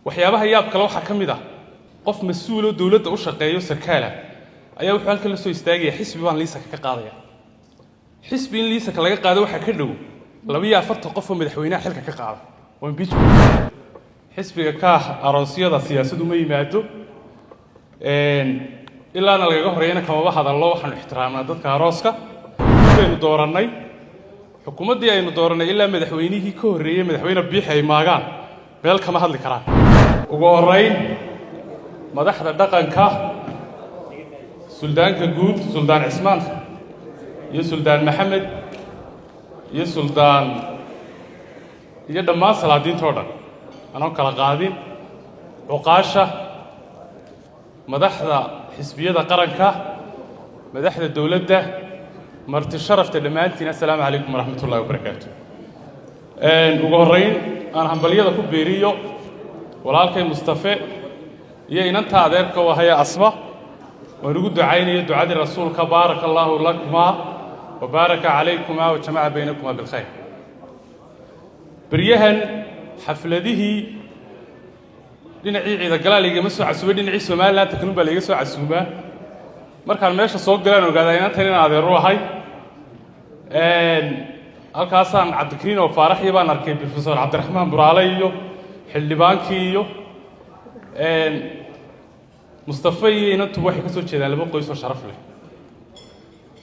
waxyaabaha yaab kale waxa kamid ah qof mas'uul oo dawladda u shaqeeyo sarkaala ayaa wuxuu halkan la soo istaagay xisbi baan liiska ka qaadaya xisbi in liiska laga qaado waxa ka dhow 240 qof oo madaxweynaha xilka ka qaada oo impeachment xisbiga ka aroosyada siyaasaddu ma yimaado ilaa laga horeeyana kama hadallo waxaan ixtiraamnaa dadka arooska aynu dooranay xukuumadii aynu dooranay ilaa madaxweynihii ka horeeyay madaxweyne biixi ay maagaan meel kama hadli karaan ugu horeyn madaxda dhaqanka suldaanka guud suldaan cismaan iyo suldaan maxamed iyo suldaan iyo dhammaan salaadiinta oo dhan anoo kala qaadin cuqaasha madaxda xisbiyada qaranka madaxda dawladda marti sharafta dhamaantiin assalaamu calaykum waraxmatullaahi wabarakaatuh ugu horeyn aan hambaliyada ku beeriyo walaalkay Mustafa iyo inanta adeerka wahaya asma oo ugu ducaynayo ducada rasuulka barakallahu lakuma wa baraka calaykum wa jamaa baynakuma bil khayr bariyahan xafladihi dhinacii ciida galaaliga ma soo casuubay dhinacii Soomaaliland tan baa laga soo casuubaa markaan meesha soo galaan ogaaday inaan tan adeer ruuhay halkaasaan Cabdikariin oo Faarax baan arkay Professor Cabdiraxmaan Buraale iyo xildhibaankii iyo Mustafa iyo inantu waxay ka soo jeedaan laba qoys oo sharaf leh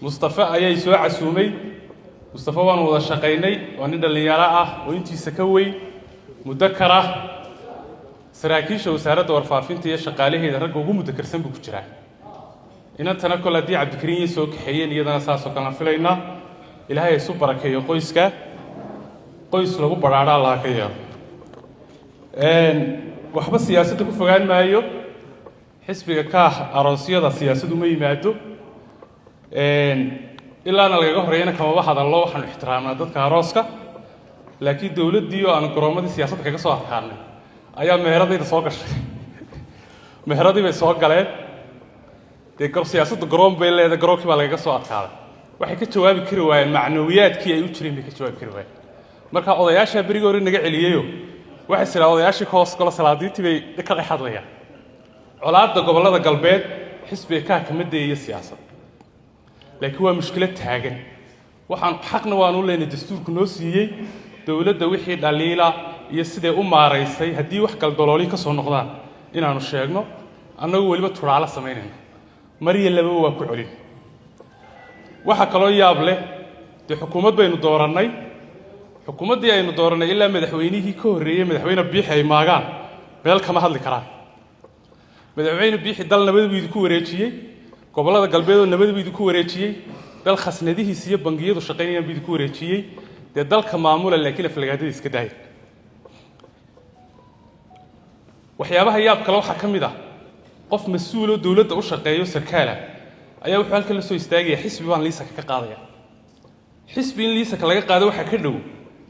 Mustafa ayay soo casuumay Mustafa waan wada shaqeynay oo nin dhalinyaro ah oo intiisa ka weyn mudakara saraakiisha wasaaradda warfaafinta iyo shaqaalaheeda rag ugu mudakarsan buu ku jiraa inantana kol hadii Cabdikariin soo kaxeeyeen iyadana saas oo kala filayna ilaahay isu barakeeyo qoyska qoys lagu baraara Allah ka yeelo waxba siyaasadda ku fogaan maayo xisbiga ka aroosyada siyaasaddu ma yimaado ilaa laga horeeyana kama hadallo waxaan ixtiraamnaa dadka arooska laakiin dawladdii oo aan garoomadii siyaasadda kaga soo arkaanay ayaa meheradayda soo gashay meheradii bay soo galeen deegar siyaasadda garoon bay leedahay garoonkii baa laga soo adkaaday waxay ka jawaabi kari waayeen macnawiyaadkii ay u jireen bay ka jawaabi kari waayeen marka odayaasha bariga hore naga celiyeeyo waxay sira odayaashii ka hoos gala salaadiintii bay ka dhaxadlayaan colaadda gobolada galbeed xisbiga ka madeeyay siyaasad laakiin waa mushkilad taagan waxaan xaqna waan u leenahay dastuurku noo siiyay dawladda wixii dhaliila iyo sidee u maareysay hadii wax kala dalooli ka soo noqdaan inaanu sheegno annagu waliba turaala sameynayna mariya laba waa ku celin waxa kale oo yaab leh de xukuumad baynu dooranay xukuumadii aynu dooranay ilaa madaxweynihii ka horeeyay madaxweyne biixi ay maagaan meel kama hadli karaan madaxweyne biixi dal nabadwiid ku wareejiyay gobolada galbeed oo nabadwiid ku wareejiyay dal khasnadihiisa iyo bangiyadu shaqeynayaan bid ku wareejiyay de dalka maamula laakiin aflagaadada iska daayay waxyaabaha yaab kale waxa kamid ah qof mas'uul oo dawladda u shaqeeyo sarkaala ayaa wuxuu halkan la soo istaagay xisbi baan liiska ka qaadaya xisbi in liiska laga qaado waxa ka dhow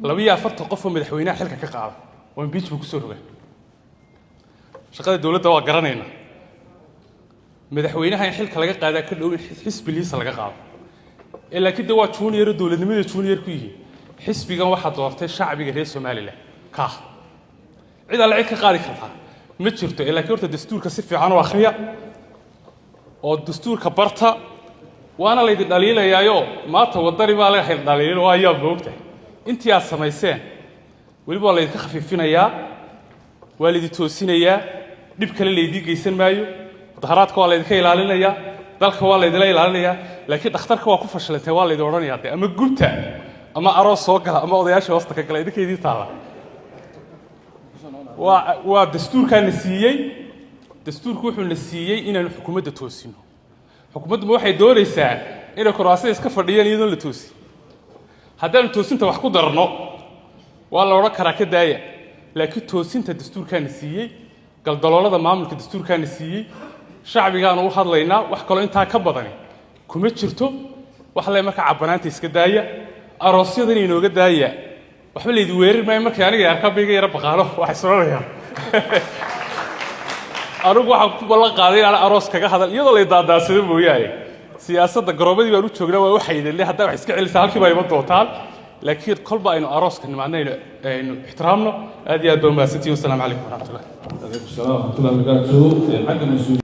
240 qof oo madaxweynaha xilka ka qaada oo impeachment ku soo rogay shaqada dawladda waa garanayna madaxweynaha in xilka laga qaada ka dhow xisbi liiska laga qaado laakiin waa junior dawladnimada junior ku yihiin xisbigan waxa doortay shacbiga reer Soomaaliland ka cid alla cid ka qaadi kartaa ma jirto laakiin horta dastuurka si fiican u akhriya oo dastuurka barta waana la idin dhaliilayaayo maanta wadani baa laga xil dhaliilo waa yaab moogtay intii aad samayseen waliba la idin khafiifinayaa waa la idin toosinayaa dib kale la idin geysan maayo mudaharaadka waa la idin ka ilaalinayaa dalka waa la idin ilaalinayaa laakiin dhakhtarka waa ku fashilantay waa la idin oranayaa ama gubta ama aroos soo gala ama odayaasha hoosta ka gala idinkeedii taala waa dastuurkan siiyay dastuurku wuxuu na siiyay inaan xukuumadda toosino xukuumaddu waxay doonaysaa inay kuraasada iska fadhiyaan iyadoo la toosi haddaan toosinta wax ku darno waa la oran karaa ka daaya laakiin toosinta dastuurkan siiyay galdaloolada maamulka dastuurkan siiyay shacbigaan u hadlaynaa wax kale inta ka badan kuma jirto wax la marka cabanaanta iska daaya aroosyada inooga daaya waxba la idin weerar ma markii aniga arkabeyga yara baqaalo wax soorayaan arugu waxa ku ballan qaaday aan aroos kaga hadal iyadoo la daadaasado mooyaay siyaasadda garoobadii baan u joognaa waa waxay idin hadda wax iska celisay halkii baa ima dootaan laakiin kolba aynu arooska nimaadnayno aynu ixtiraamno aad iyo aad baa mahadsantihiin. Assalaamu calaykum waraxmatullaah. السلام ورحمة الله وبركاته. حق المسؤولين